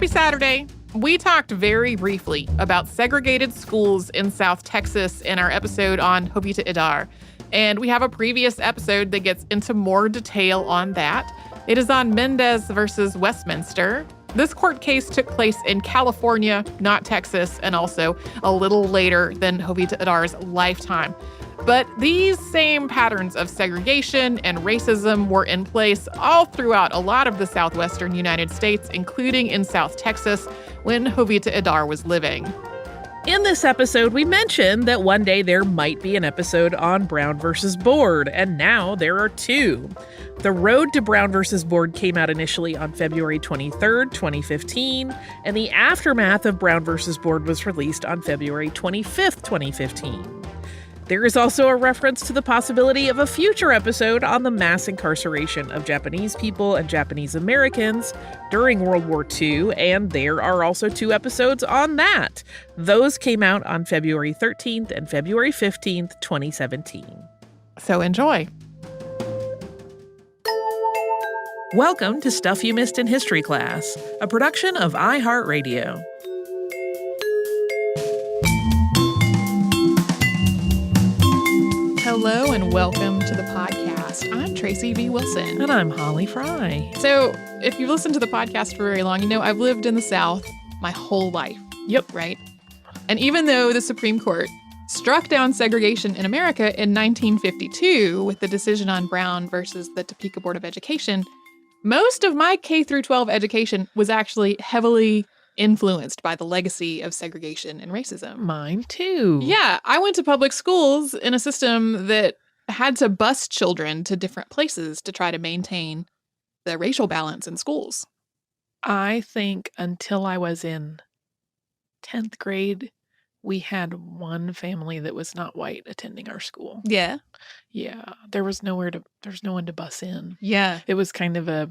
Happy Saturday. We talked very briefly about segregated schools in South Texas in our episode on Jovita Idar, and we have a previous episode that gets into more detail on that. It is on Mendez versus Westminster. This court case took place in California, not Texas, and also a little later than Jovita Idar's lifetime. But these same patterns of segregation and racism were in place all throughout a lot of the southwestern United States, including in South Texas, when Jovita Idar was living. In this episode, we mentioned that one day there might be an episode on Brown versus Board, and now there are two. The Road to Brown versus Board came out initially on February 23rd, 2015, and the aftermath of Brown versus Board was released on February 25th, 2015. There is also a reference to the possibility of a future episode on the mass incarceration of Japanese people and Japanese Americans during World War II, and there are also two episodes on that. Those came out on February 13th and February 15th, 2017. So enjoy. Welcome to Stuff You Missed in History Class, a production of iHeartRadio. Hello and welcome to the podcast. I'm Tracy V. Wilson. And I'm Holly Fry. So if you've listened to the podcast for very long, you know I've lived in the South my whole life. Yep. Right? And even though the Supreme Court struck down segregation in America in 1952 with the decision on Brown versus the Topeka Board of Education, most of my K through 12 education was actually heavily influenced by the legacy of segregation and racism. Mine too. Yeah, I went to public schools in a system that had to bus children to different places to try to maintain the racial balance in schools. I think until I was in 10th grade, we had one family that was not white attending our school. Yeah. Yeah, there's no one to bus in. Yeah. It was kind of a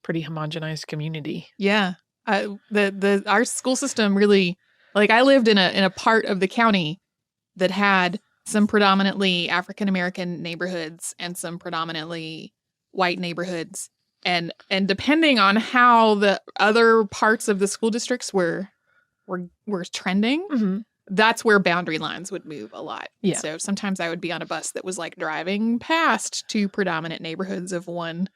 pretty homogenized community. Yeah. Our school system really, like, I lived in a part of the county that had some predominantly African-American neighborhoods and some predominantly white neighborhoods. And depending on how the other parts of the school districts were trending, mm-hmm. that's where boundary lines would move a lot. Yeah. So sometimes I would be on a bus that was like driving past two predominant neighborhoods of one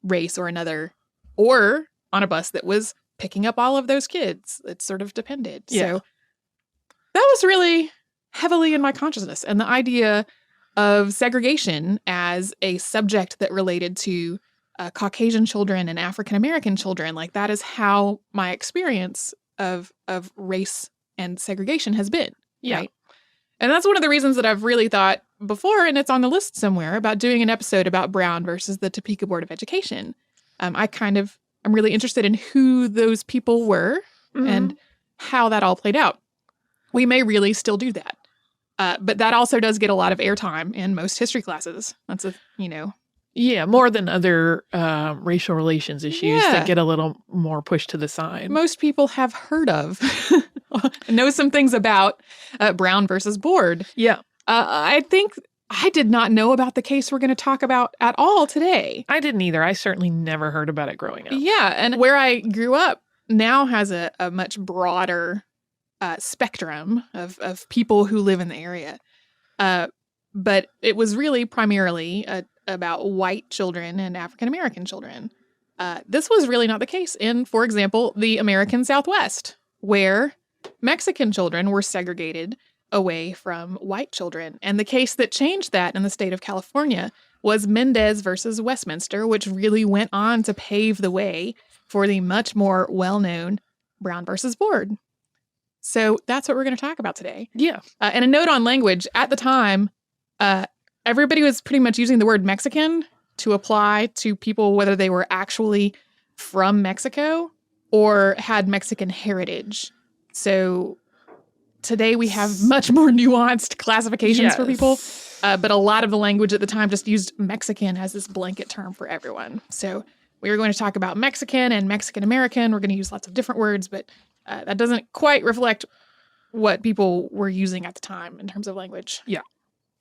race or another, or on a bus that was picking up all of those kids. It sort of depended. Yeah. So that was really heavily in my consciousness. And the idea of segregation as a subject that related to Caucasian children and African-American children, like that is how my experience of race and segregation has been. Yeah. Right? And that's one of the reasons that I've really thought before, and it's on the list somewhere, about doing an episode about Brown versus the Topeka Board of Education. I'm really interested in who those people were mm-hmm. and how that all played out. We may really still do that. But that also does get a lot of airtime in most history classes. That's Yeah, more than other racial relations issues Yeah. that get a little more pushed to the side. Most people have heard of, know some things about Brown versus Board. Yeah. I think I did not know about the case we're going to talk about at all today. I didn't either. I certainly never heard about it growing up. Yeah, and where I grew up now has a much broader spectrum of people who live in the area. But it was really primarily about white children and African-American children. This was really not the case in, for example, the American Southwest, where Mexican children were segregated away from white children. And the case that changed that in the state of California was Mendez versus Westminster, which really went on to pave the way for the much more well-known Brown versus Board. So that's what we're going to talk about today. Yeah. And a note on language. At the time, everybody was pretty much using the word Mexican to apply to people whether they were actually from Mexico or had Mexican heritage. So today we have much more nuanced classifications for people, but a lot of the language at the time just used Mexican as this blanket term for everyone. So we are going to talk about Mexican and Mexican American. We're going to use lots of different words, but that doesn't quite reflect what people were using at the time in terms of language. Yeah.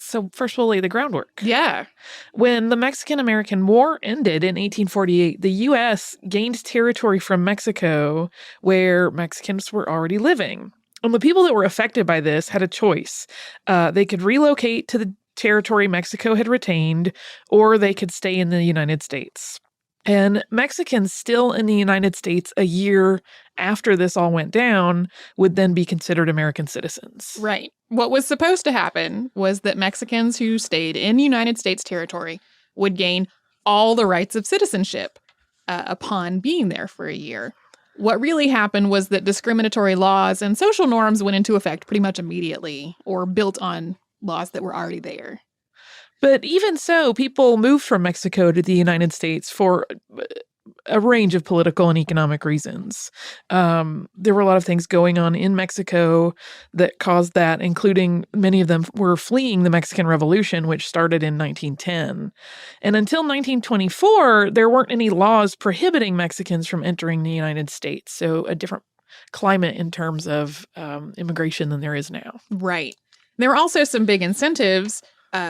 So first we'll lay the groundwork. Yeah. When the Mexican-American War ended in 1848, the U.S. gained territory from Mexico where Mexicans were already living. And the people that were affected by this had a choice. They could relocate to the territory Mexico had retained, or they could stay in the United States. And Mexicans still in the United States a year after this all went down would then be considered American citizens. Right. What was supposed to happen was that Mexicans who stayed in United States territory would gain all the rights of citizenship upon being there for a year. What really happened was that discriminatory laws and social norms went into effect pretty much immediately, or built on laws that were already there. But even so, people moved from Mexico to the United States for a range of political and economic reasons. There were a lot of things going on in Mexico that caused that, including many of them were fleeing the Mexican Revolution, which started in 1910. And until 1924, there weren't any laws prohibiting Mexicans from entering the United States. So a different climate in terms of immigration than there is now. Right. There were also some big incentives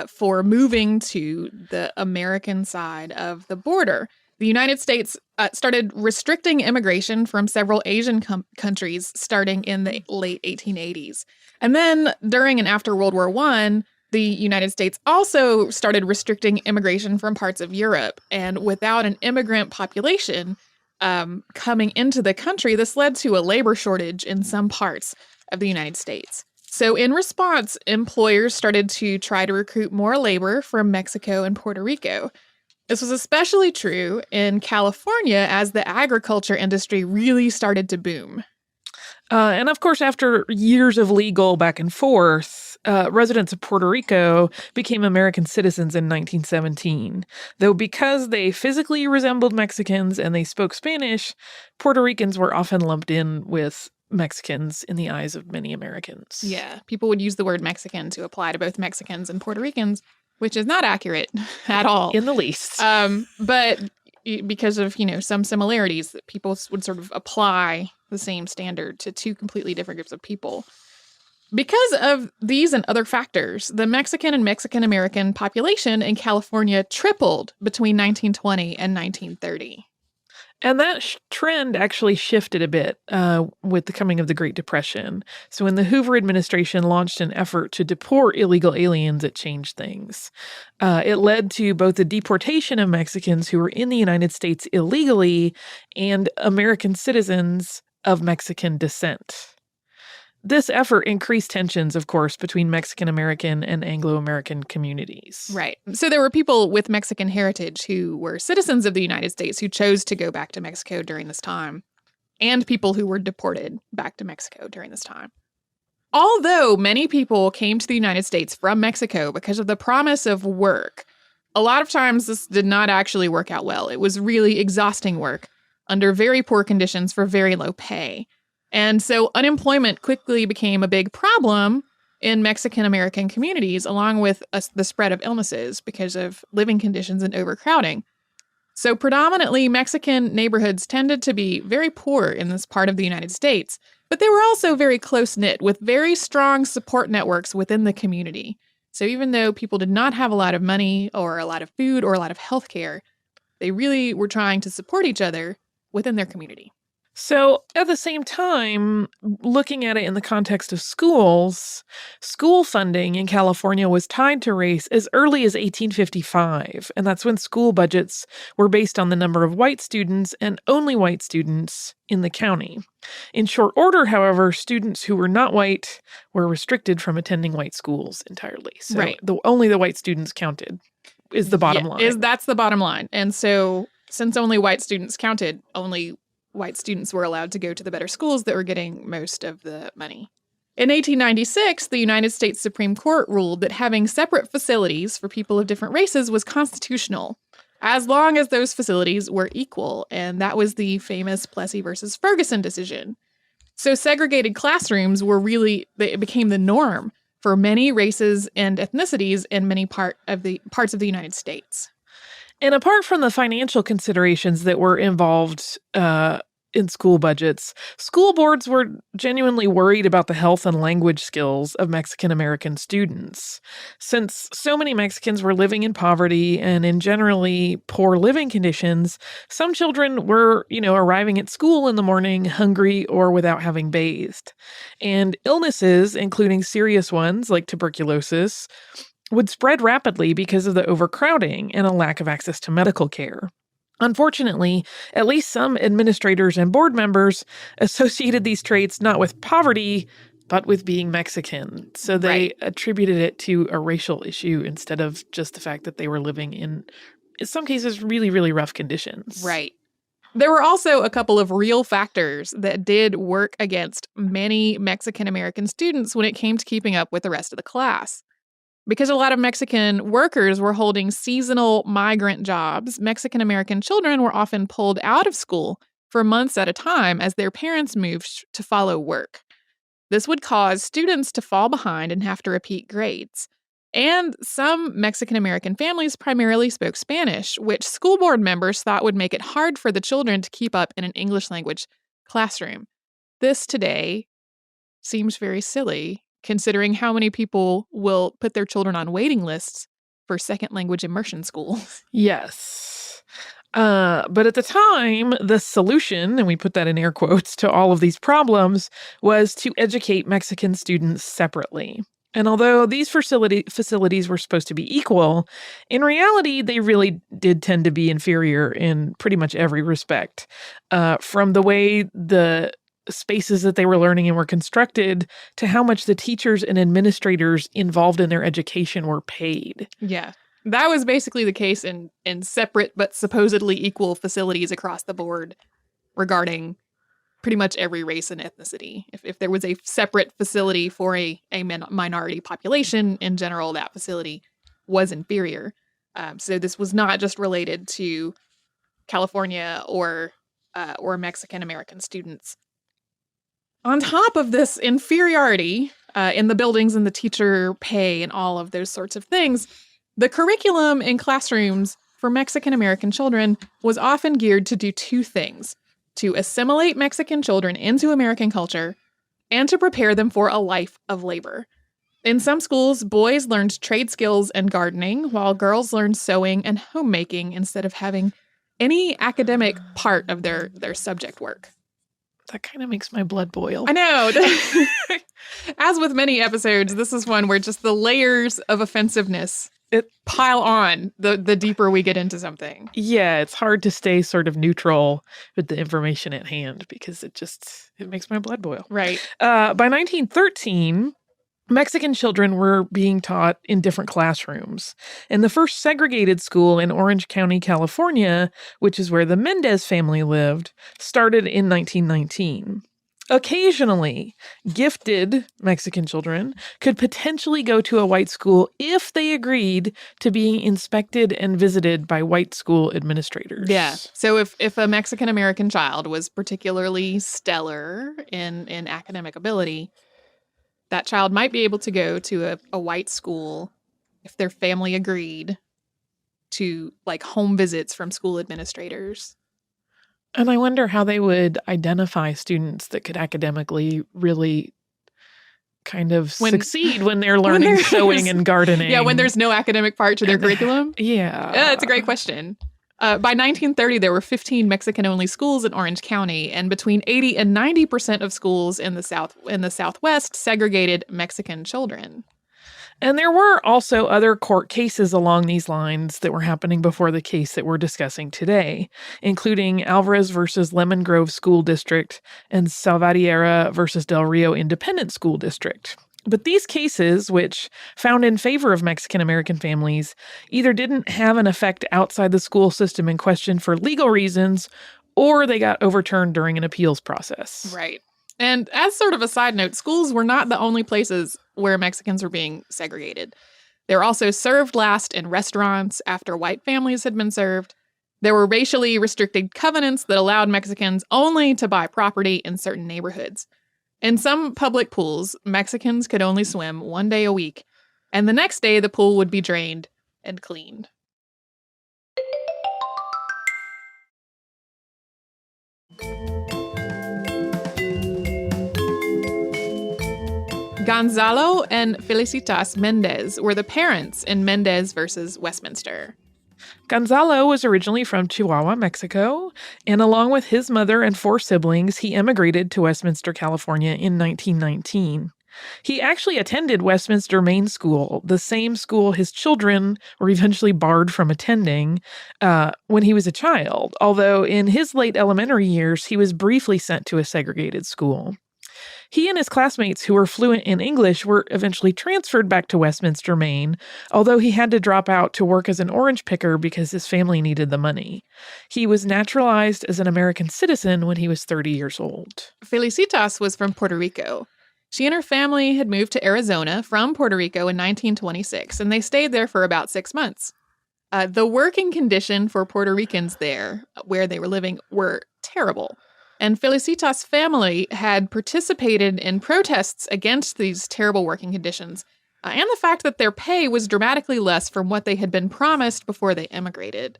for moving to the American side of the border. The United States started restricting immigration from several Asian countries starting in the late 1880s. And then during and after World War I, the United States also started restricting immigration from parts of Europe. And without an immigrant population coming into the country, this led to a labor shortage in some parts of the United States. So in response, employers started to try to recruit more labor from Mexico and Puerto Rico. This was especially true in California as the agriculture industry really started to boom. And of course, after years of legal back and forth, residents of Puerto Rico became American citizens in 1917. Though because they physically resembled Mexicans and they spoke Spanish, Puerto Ricans were often lumped in with Mexicans in the eyes of many Americans. Yeah, people would use the word Mexican to apply to both Mexicans and Puerto Ricans, which is not accurate at all. In the least. But because of, some similarities, that people would sort of apply the same standard to two completely different groups of people. Because of these and other factors, the Mexican and Mexican-American population in California tripled between 1920 and 1930. And that trend actually shifted a bit with the coming of the Great Depression. So when the Hoover administration launched an effort to deport illegal aliens, it changed things. It led to both the deportation of Mexicans who were in the United States illegally and American citizens of Mexican descent. This effort increased tensions, of course, between Mexican-American and Anglo-American communities. Right. So there were people with Mexican heritage who were citizens of the United States who chose to go back to Mexico during this time, and people who were deported back to Mexico during this time. Although many people came to the United States from Mexico because of the promise of work, a lot of times this did not actually work out well. It was really exhausting work under very poor conditions for very low pay. And so unemployment quickly became a big problem in Mexican-American communities, along with the spread of illnesses because of living conditions and overcrowding. So predominantly Mexican neighborhoods tended to be very poor in this part of the United States, but they were also very close-knit with very strong support networks within the community. So even though people did not have a lot of money or a lot of food or a lot of health care, they really were trying to support each other within their community. So at the same time, looking at it in the context of schools, school funding in California was tied to race as early as 1855. And that's when school budgets were based on the number of white students and only white students in the county. In short order, however, students who were not white were restricted from attending white schools entirely. So right. Only the white students counted is the bottom line. That's the bottom line. And so since only white students counted, only white students were allowed to go to the better schools that were getting most of the money. In 1896, the United States Supreme Court ruled that having separate facilities for people of different races was constitutional, as long as those facilities were equal, and that was the famous Plessy versus Ferguson decision. So segregated classrooms it became the norm for many races and ethnicities in many parts of the United States. And apart from the financial considerations that were involved in school budgets, school boards were genuinely worried about the health and language skills of Mexican American students. Since so many Mexicans were living in poverty and in generally poor living conditions, some children were, arriving at school in the morning hungry or without having bathed. And illnesses, including serious ones like tuberculosis, would spread rapidly because of the overcrowding and a lack of access to medical care. Unfortunately, at least some administrators and board members associated these traits not with poverty, but with being Mexican. So they attributed it to a racial issue instead of just the fact that they were living in some cases, really, really rough conditions. Right. There were also a couple of real factors that did work against many Mexican American students when it came to keeping up with the rest of the class. Because a lot of Mexican workers were holding seasonal migrant jobs, Mexican American children were often pulled out of school for months at a time as their parents moved to follow work. This would cause students to fall behind and have to repeat grades. And some Mexican American families primarily spoke Spanish, which school board members thought would make it hard for the children to keep up in an English language classroom. This today seems very silly, considering how many people will put their children on waiting lists for second language immersion school. Yes. But at the time, the solution, and we put that in air quotes, to all of these problems was to educate Mexican students separately. And although these facilities were supposed to be equal, in reality, they really did tend to be inferior in pretty much every respect. From the way the spaces that they were learning in were constructed to how much the teachers and administrators involved in their education were paid. Yeah. That was basically the case in separate but supposedly equal facilities across the board regarding pretty much every race and ethnicity. If there was a separate facility for a minority population, in general, that facility was inferior. So this was not just related to California or Mexican American students. On top of this inferiority in the buildings and the teacher pay and all of those sorts of things, the curriculum in classrooms for Mexican American children was often geared to do two things: to assimilate Mexican children into American culture and to prepare them for a life of labor. In some schools, boys learned trade skills and gardening, while girls learned sewing and homemaking instead of having any academic part of their subject work. That kind of makes my blood boil. I know. As with many episodes, this is one where just the layers of offensiveness pile on the deeper we get into something. Yeah, it's hard to stay sort of neutral with the information at hand because it makes my blood boil. Right. By 1913, Mexican children were being taught in different classrooms. And the first segregated school in Orange County, California, which is where the Mendez family lived, started in 1919. Occasionally, gifted Mexican children could potentially go to a white school if they agreed to being inspected and visited by white school administrators. Yeah. So if a Mexican American child was particularly stellar in academic ability, that child might be able to go to a white school if their family agreed to home visits from school administrators. And I wonder how they would identify students that could academically really kind of succeed when they're learning sewing and gardening. Yeah, when there's no academic part to their curriculum. Yeah. That's a great question. By 1930, there were 15 Mexican-only schools in Orange County, and between 80 and 90% of schools in the Southwest segregated Mexican children. And there were also other court cases along these lines that were happening before the case that we're discussing today, including Alvarez versus Lemon Grove School District and Salvatierra versus Del Rio Independent School District. But these cases, which found in favor of Mexican American families, either didn't have an effect outside the school system in question for legal reasons, or they got overturned during an appeals process. Right. And as sort of a side note, schools were not the only places where Mexicans were being segregated. They were also served last in restaurants after white families had been served. There were racially restricted covenants that allowed Mexicans only to buy property in certain neighborhoods. In some public pools, Mexicans could only swim one day a week, and the next day the pool would be drained and cleaned. Gonzalo and Felicitas Mendez were the parents in Mendez versus Westminster. Gonzalo was originally from Chihuahua, Mexico, and along with his mother and 4 siblings, he immigrated to Westminster, California in 1919. He actually attended Westminster Main School, the same school his children were eventually barred from attending when he was a child, although in his late elementary years, he was briefly sent to a segregated school. He and his classmates who were fluent in English were eventually transferred back to Westminster, Maine, although he had to drop out to work as an orange picker because his family needed the money. He was naturalized as an American citizen when he was 30 years old. Felicitas was from Puerto Rico. She and her family had moved to Arizona from Puerto Rico in 1926, and they stayed there for about 6 months. The working condition for Puerto Ricans there, where they were living, were terrible. And Felicitas' family had participated in protests against these terrible working conditions and the fact that their pay was dramatically less from what they had been promised before they immigrated.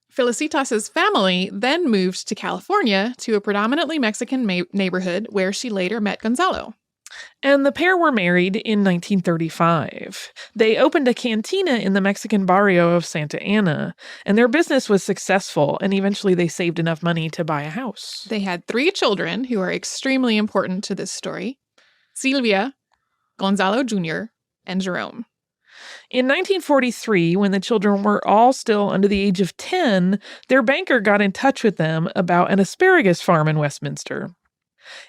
Felicitas' family then moved to California to a predominantly Mexican neighborhood where she later met Gonzalo. And the pair were married in 1935. They opened a cantina in the Mexican barrio of Santa Ana, and their business was successful, and eventually they saved enough money to buy a house. They had 3 children who are extremely important to this story: Silvia, Gonzalo Jr., and Jerome. In 1943, when the children were all still under the age of 10, their banker got in touch with them about an asparagus farm in Westminster.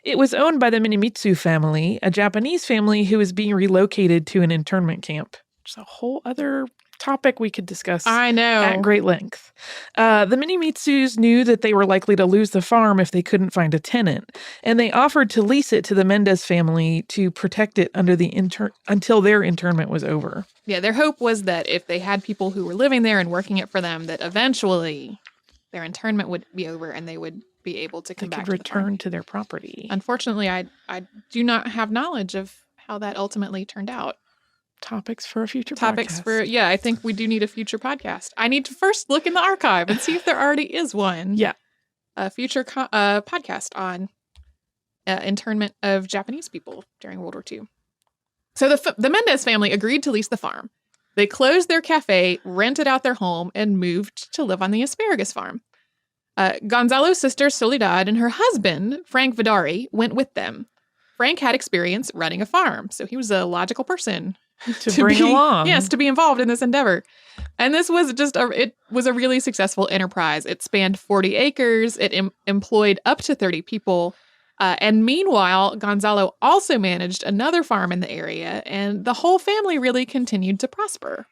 It was owned by the Minimitsu family, a Japanese family who was being relocated to an internment camp. It's a whole other topic we could discuss at great length. The Minimitsus knew that they were likely to lose the farm if they couldn't find a tenant, and they offered to lease it to the Mendez family to protect it under until their internment was over. Yeah, their hope was that if they had people who were living there and working it for them, that eventually their internment would be over and they would be able to come back to return to their property. Unfortunately, I do not have knowledge of how that ultimately turned out. Topics for a future podcast. I think we do need a future podcast. I need to first look in the archive and see if there already is one. Yeah. A future podcast on internment of Japanese people during World War II. So the Mendez family agreed to lease the farm. They closed their cafe, rented out their home, and moved to live on the asparagus farm. Gonzalo's sister Soledad and her husband, Frank Vidari, went with them. Frank had experience running a farm, so he was a logical person to bring along. Yes, to be involved in this endeavor. And this was it was a really successful enterprise. It spanned 40 acres. It employed up to 30 people. And meanwhile, Gonzalo also managed another farm in the area, and the whole family really continued to prosper.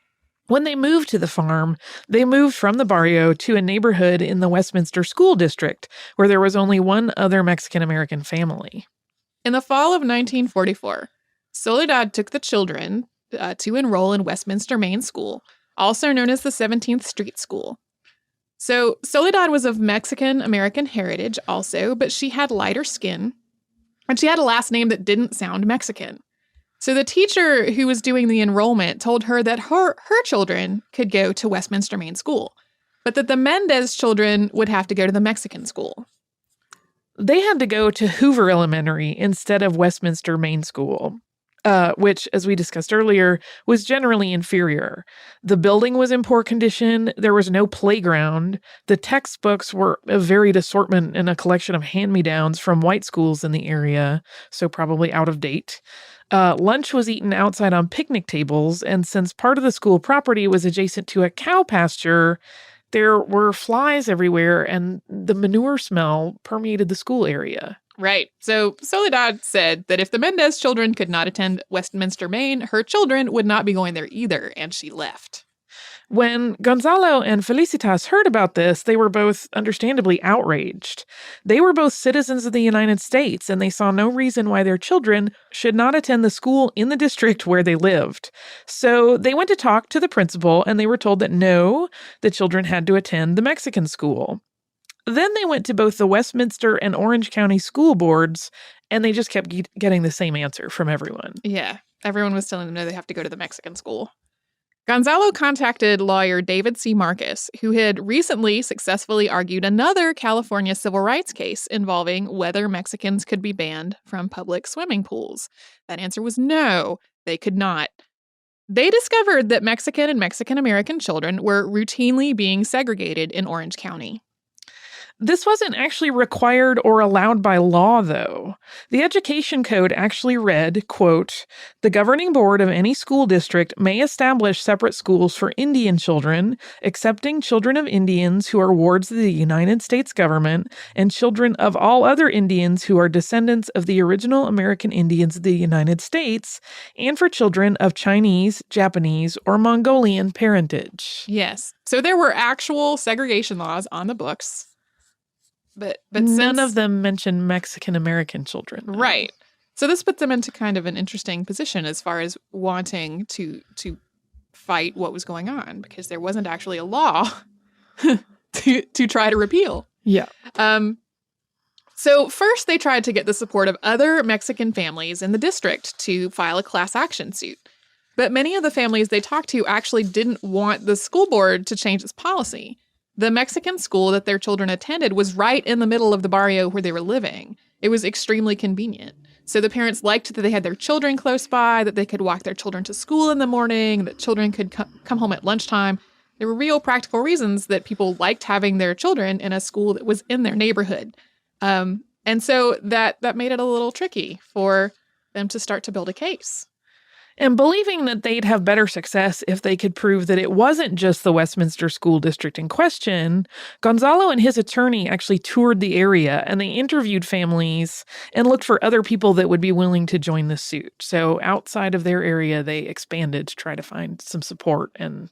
When they moved to the farm, they moved from the barrio to a neighborhood in the Westminster School District, where there was only one other Mexican-American family. In the fall of 1944, Soledad took the children to enroll in Westminster Main School, also known as the 17th Street School. So Soledad was of Mexican-American heritage also, but she had lighter skin, and she had a last name that didn't sound Mexican. So the teacher who was doing the enrollment told her that her children could go to Westminster Main School, but that the Mendez children would have to go to the Mexican school. They had to go to Hoover Elementary instead of Westminster Main School, which, as we discussed earlier, was generally inferior. The building was in poor condition. There was no playground. The textbooks were a varied assortment and a collection of hand-me-downs from white schools in the area, so probably out of date. Lunch was eaten outside on picnic tables, and since part of the school property was adjacent to a cow pasture, there were flies everywhere, and the manure smell permeated the school area. Right. So Soledad said that if the Mendez children could not attend Westminster, Maine, her children would not be going there either, and she left. When Gonzalo and Felicitas heard about this, they were both understandably outraged. They were both citizens of the United States, and they saw no reason why their children should not attend the school in the district where they lived. So they went to talk to the principal, and they were told that no, the children had to attend the Mexican school. Then they went to both the Westminster and Orange County school boards, and they just kept getting the same answer from everyone. Yeah, everyone was telling them no, they have to go to the Mexican school. Gonzalo contacted lawyer David C. Marcus, who had recently successfully argued another California civil rights case involving whether Mexicans could be banned from public swimming pools. That answer was no, they could not. They discovered that Mexican and Mexican-American children were routinely being segregated in Orange County. This wasn't actually required or allowed by law, though. The Education Code actually read, quote, "The governing board of any school district may establish separate schools for Indian children, excepting children of Indians who are wards of the United States government, and children of all other Indians who are descendants of the original American Indians of the United States, and for children of Chinese, Japanese, or Mongolian parentage." Yes. So there were actual segregation laws on the books. But none of them mention Mexican-American children. Right. So this puts them into kind of an interesting position as far as wanting to fight what was going on, because there wasn't actually a law to try to repeal. Yeah. So first they tried to get the support of other Mexican families in the district to file a class action suit. But many of the families they talked to actually didn't want the school board to change its policy. The Mexican school that their children attended was right in the middle of the barrio where they were living. It was extremely convenient. So the parents liked that they had their children close by, that they could walk their children to school in the morning, that children could come home at lunchtime. There were real practical reasons that people liked having their children in a school that was in their neighborhood. And so that made it a little tricky for them to start to build a case. And believing that they'd have better success if they could prove that it wasn't just the Westminster school district in question, Gonzalo and his attorney actually toured the area, and they interviewed families and looked for other people that would be willing to join the suit. So outside of their area, they expanded to try to find some support and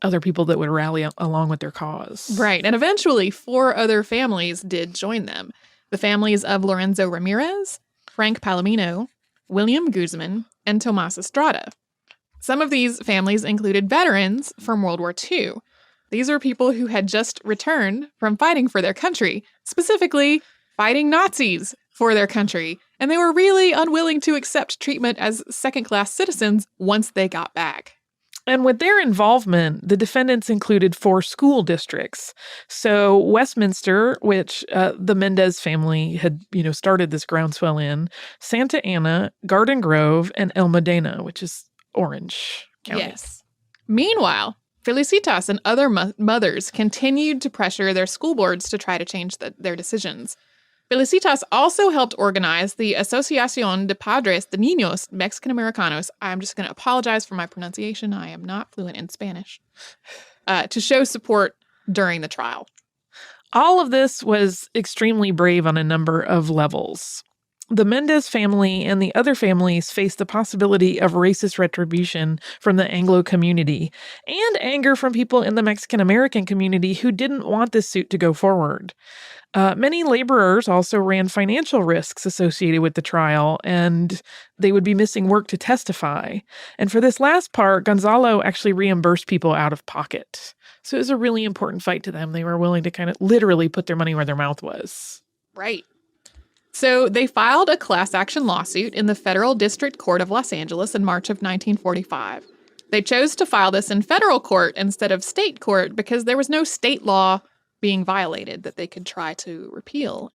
other people that would rally along with their cause. Right. And eventually 4 other families did join them. The families of Lorenzo Ramirez, Frank Palomino, William Guzman, and Tomas Estrada. Some of these families included veterans from World War II. These are people who had just returned from fighting for their country, specifically fighting Nazis for their country, and they were really unwilling to accept treatment as second-class citizens once they got back. And with their involvement, the defendants included 4 school districts. So Westminster, which the Mendez family had, started this groundswell in, Santa Ana, Garden Grove, and El Modena, which is Orange County. Yes. Meanwhile, Felicitas and other mothers continued to pressure their school boards to try to change their decisions. Felicitas also helped organize the Asociación de Padres de Niños Mexican-Americanos. I'm just going to apologize for my pronunciation. I am not fluent in Spanish. To show support during the trial. All of this was extremely brave on a number of levels. The Mendez family and the other families faced the possibility of racist retribution from the Anglo community and anger from people in the Mexican-American community who didn't want this suit to go forward. Many laborers also ran financial risks associated with the trial, and they would be missing work to testify. And for this last part, Gonzalo actually reimbursed people out of pocket. So it was a really important fight to them. They were willing to kind of literally put their money where their mouth was. Right. So they filed a class action lawsuit in the Federal District Court of Los Angeles in March of 1945. They chose to file this in federal court instead of state court because there was no state law being violated that they could try to repeal.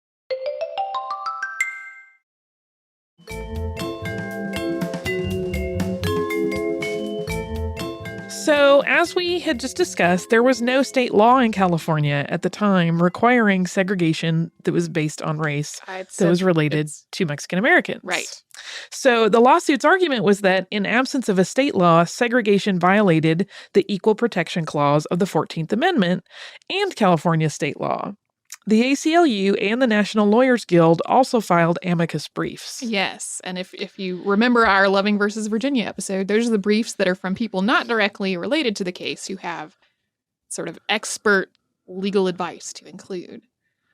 So, as we had just discussed, there was no state law in California at the time requiring segregation that was based on race that was related to Mexican Americans. Right. So, the lawsuit's argument was that in absence of a state law, segregation violated the Equal Protection Clause of the 14th Amendment and California state law. The ACLU and the National Lawyers Guild also filed amicus briefs. Yes, and if you remember our Loving versus Virginia episode, those are the briefs that are from people not directly related to the case who have sort of expert legal advice to include.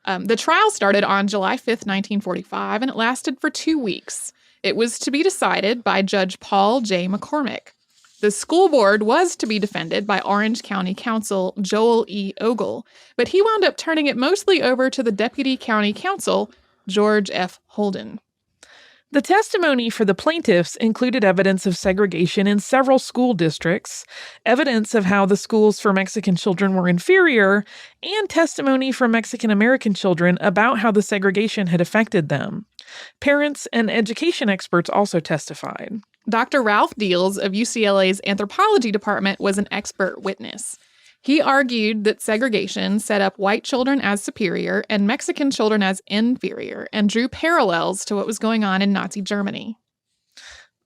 The trial started on July 5th, 1945, and it lasted for 2 weeks. It was to be decided by Judge Paul J. McCormick. The school board was to be defended by Orange County Counsel Joel E. Ogle, but he wound up turning it mostly over to the Deputy County Counsel, George F. Holden. The testimony for the plaintiffs included evidence of segregation in several school districts, evidence of how the schools for Mexican children were inferior, and testimony from Mexican American children about how the segregation had affected them. Parents and education experts also testified. Dr. Ralph Deals of UCLA's anthropology department was an expert witness. He argued that segregation set up white children as superior and Mexican children as inferior, and drew parallels to what was going on in Nazi Germany.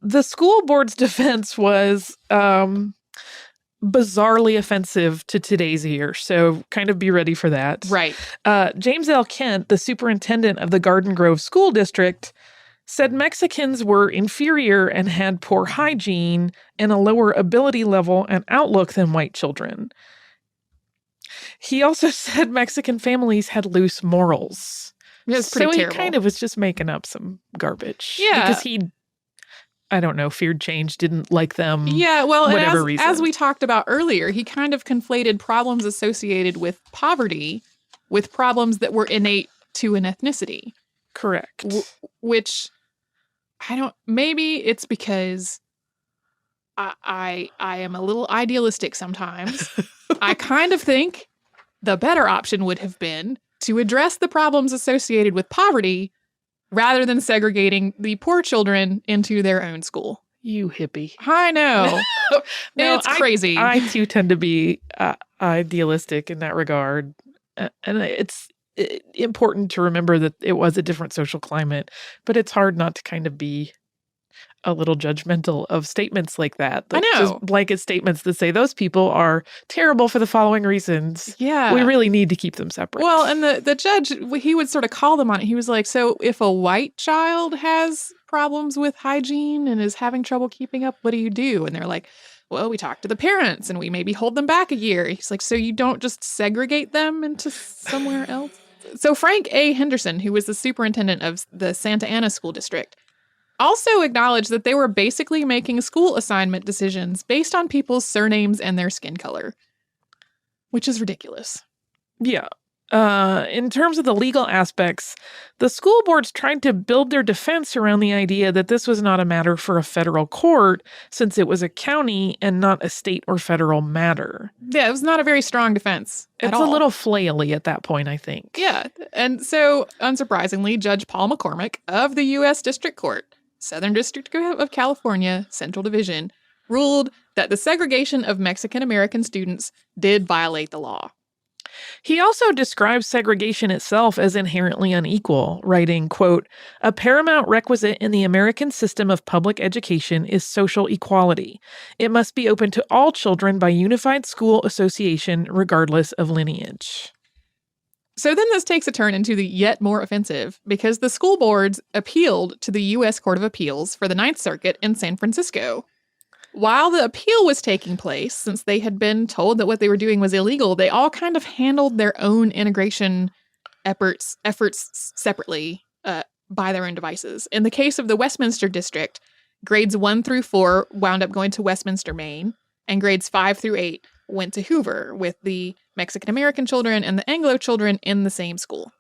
The school board's defense was bizarrely offensive to today's ear, so kind of be ready for that. Right. James L. Kent, the superintendent of the Garden Grove School District, said Mexicans were inferior and had poor hygiene and a lower ability level and outlook than white children. He also said Mexican families had loose morals. It's pretty terrible. He kind of was just making up some garbage. Yeah. Because he, I don't know, feared change, didn't like them. Yeah, well, whatever and reason. as we talked about earlier, he kind of conflated problems associated with poverty with problems that were innate to an ethnicity. Correct. Which, maybe it's because I am a little idealistic sometimes. I kind of think the better option would have been to address the problems associated with poverty rather than segregating the poor children into their own school. You hippie. I know. No, it's crazy. I too tend to be idealistic in that regard. And it's important to remember that it was a different social climate, but it's hard not to kind of be a little judgmental of statements like that. I know. Just blanket statements that say those people are terrible for the following reasons. Yeah. We really need to keep them separate. Well, and the judge, he would sort of call them on it. He was like, so if a white child has problems with hygiene and is having trouble keeping up, what do you do? And they're like, well, we talk to the parents and we maybe hold them back a year. He's like, so you don't just segregate them into somewhere else? So Frank A. Henderson, who was the superintendent of the Santa Ana School District, also acknowledged that they were basically making school assignment decisions based on people's surnames and their skin color, which is ridiculous. Yeah. In terms of the legal aspects, the school boards tried to build their defense around the idea that this was not a matter for a federal court, since it was a county and not a state or federal matter. Yeah, it was not a very strong defense. It's a little flaily at that point, I think. Yeah. And so, unsurprisingly, Judge Paul McCormick of the U.S. District Court, Southern District of California, Central Division, ruled that the segregation of Mexican American students did violate the law. He also describes segregation itself as inherently unequal, writing, quote, "A paramount requisite in the American system of public education is social equality. It must be open to all children by unified school association, regardless of lineage." So then this takes a turn into the yet more offensive, because the school boards appealed to the U.S. Court of Appeals for the Ninth Circuit in San Francisco. While the appeal was taking place, since they had been told that what they were doing was illegal, they all kind of handled their own integration efforts separately by their own devices. In the case of the Westminster District, grades 1 through 4 wound up going to Westminster, Maine, and grades 5 through 8 went to Hoover, with the Mexican-American children and the Anglo children in the same school.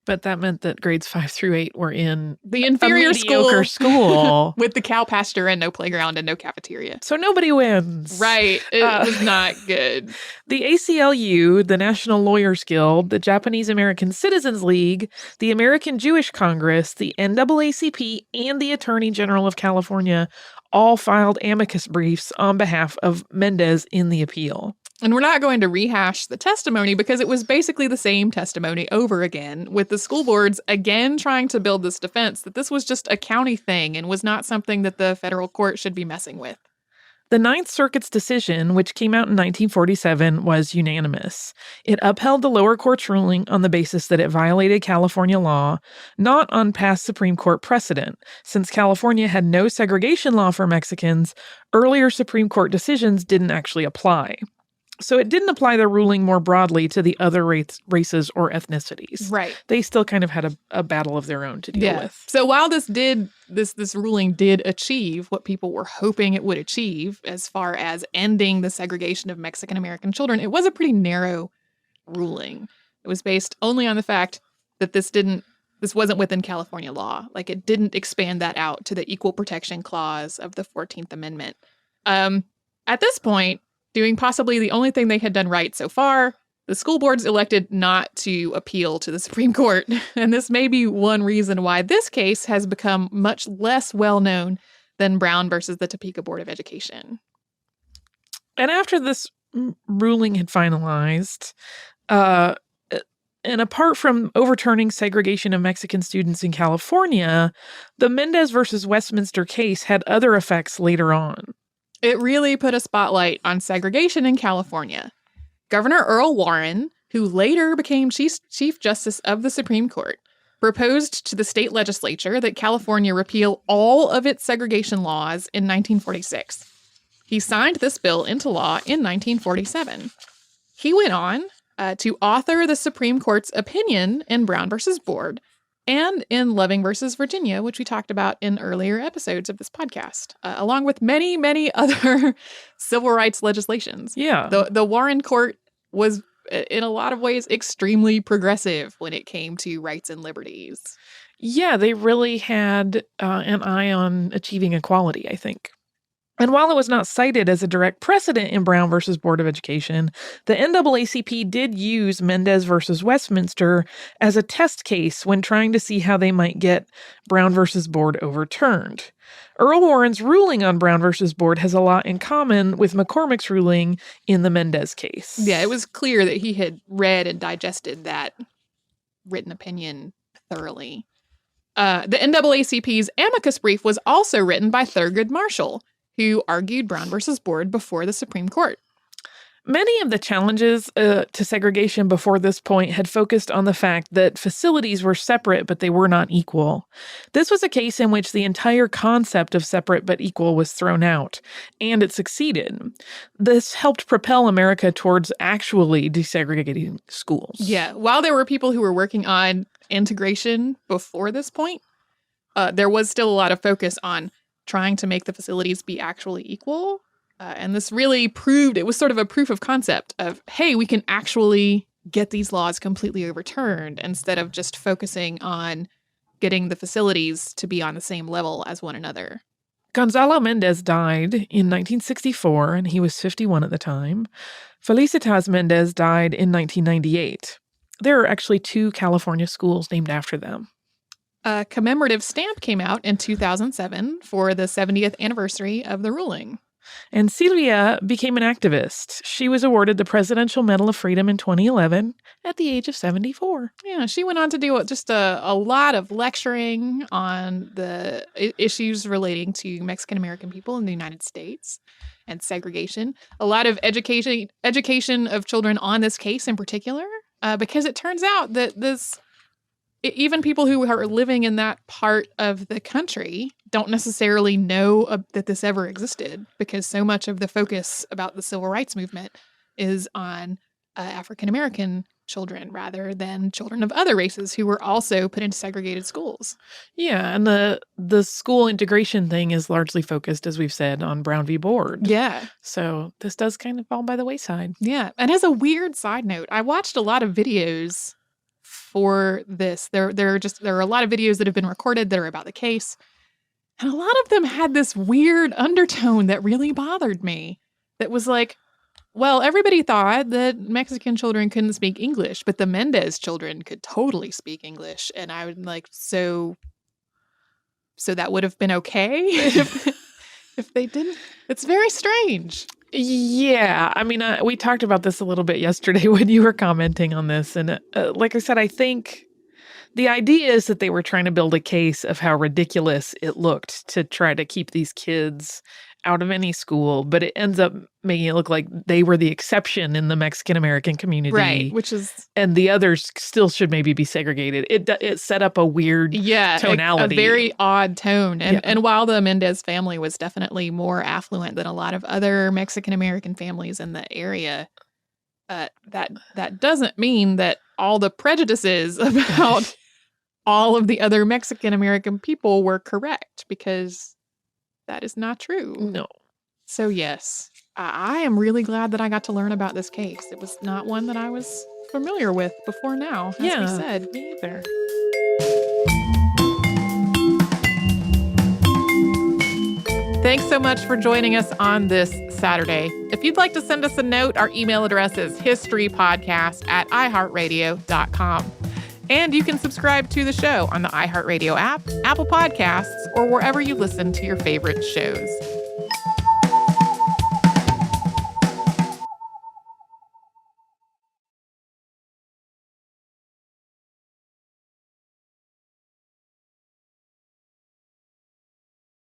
But that meant that grades 5 through 8 were in the inferior a mediocre school. With the cow pasture and no playground and no cafeteria. So nobody wins. Right. It was not good. The ACLU, the National Lawyers Guild, the Japanese American Citizens League, the American Jewish Congress, the NAACP, and the Attorney General of California all filed amicus briefs on behalf of Mendez in the appeal. And we're not going to rehash the testimony because it was basically the same testimony over again, with the school boards again trying to build this defense that this was just a county thing and was not something that the federal court should be messing with. The Ninth Circuit's decision, which came out in 1947, was unanimous. It upheld the lower court's ruling on the basis that it violated California law, not on past Supreme Court precedent. Since California had no segregation law for Mexicans, earlier Supreme Court decisions didn't actually apply. So it didn't apply the ruling more broadly to the other races or ethnicities. Right. They still kind of had a battle of their own to deal with. So while this ruling did achieve what people were hoping it would achieve as far as ending the segregation of Mexican American children, it was a pretty narrow ruling. It was based only on the fact that this didn't this wasn't within California law. Like, it didn't expand that out to the Equal Protection Clause of the 14th Amendment. At this point, doing possibly the only thing they had done right so far, the school boards elected not to appeal to the Supreme Court. And this may be one reason why this case has become much less well-known than Brown versus the Topeka Board of Education. And after this ruling had finalized, and apart from overturning segregation of Mexican students in California, the Mendez versus Westminster case had other effects later on. It really put a spotlight on segregation in California. Governor Earl Warren, who later became Chief Justice of the Supreme Court, proposed to the state legislature that California repeal all of its segregation laws in 1946. He signed this bill into law in 1947. He went on to author the Supreme Court's opinion in Brown versus Board and in Loving versus Virginia, which we talked about in earlier episodes of this podcast, along with many, many other civil rights legislations. Yeah. The Warren Court was, in a lot of ways, extremely progressive when it came to rights and liberties. Yeah, they really had an eye on achieving equality, I think. And while it was not cited as a direct precedent in Brown versus Board of Education, the NAACP did use Mendez versus Westminster as a test case when trying to see how they might get Brown versus Board overturned. Earl Warren's ruling on Brown versus Board has a lot in common with McCormick's ruling in the Mendez case. Yeah, it was clear that he had read and digested that written opinion thoroughly. The NAACP's amicus brief was also written by Thurgood Marshall, who argued Brown versus Board before the Supreme Court. Many of the challenges to segregation before this point had focused on the fact that facilities were separate, but they were not equal. This was a case in which the entire concept of separate but equal was thrown out, and it succeeded. This helped propel America towards actually desegregating schools. Yeah, while there were people who were working on integration before this point, there was still a lot of focus on trying to make the facilities be actually equal. And this really proved, it was sort of a proof of concept of, hey, we can actually get these laws completely overturned instead of just focusing on getting the facilities to be on the same level as one another. Gonzalo Mendez died in 1964, and he was 51 at the time. Felicitas Mendez died in 1998. There are actually 2 California schools named after them. A commemorative stamp came out in 2007 for the 70th anniversary of the ruling. And Silvia became an activist. She was awarded the Presidential Medal of Freedom in 2011 at the age of 74. Yeah, she went on to do just a lot of lecturing on the issues relating to Mexican American people in the United States and segregation. A lot of education of children on this case in particular, because it turns out that even people who are living in that part of the country don't necessarily know that this ever existed, because so much of the focus about the civil rights movement is on African-American children rather than children of other races who were also put into segregated schools. Yeah, and the school integration thing is largely focused, as we've said, on Brown v. Board. Yeah. So this does kind of fall by the wayside. Yeah. And as a weird side note, I watched a lot of videos for this. There are a lot of videos that have been recorded that are about the case. And a lot of them had this weird undertone that really bothered me. That was like, well, everybody thought that Mexican children couldn't speak English, but the Mendez children could totally speak English. And I would like, so that would have been okay if they didn't. It's very strange. Yeah, I mean, we talked about this a little bit yesterday when you were commenting on this. And like I said, I think the idea is that they were trying to build a case of how ridiculous it looked to try to keep these kids out of any school, but it ends up making it look like they were the exception in the Mexican-American community. Right, which is... And the others still should maybe be segregated. It set up a weird tonality. A very odd tone. And while the Mendez family was definitely more affluent than a lot of other Mexican-American families in the area, that doesn't mean that all the prejudices about all of the other Mexican-American people were correct, because that is not true. No. So yes, I am really glad that I got to learn about this case. It was not one that I was familiar with before now, as we said. Me either. Thanks so much for joining us on this Saturday. If you'd like to send us a note, our email address is historypodcast@iheartradio.com. And you can subscribe to the show on the iHeartRadio app, Apple Podcasts, or wherever you listen to your favorite shows.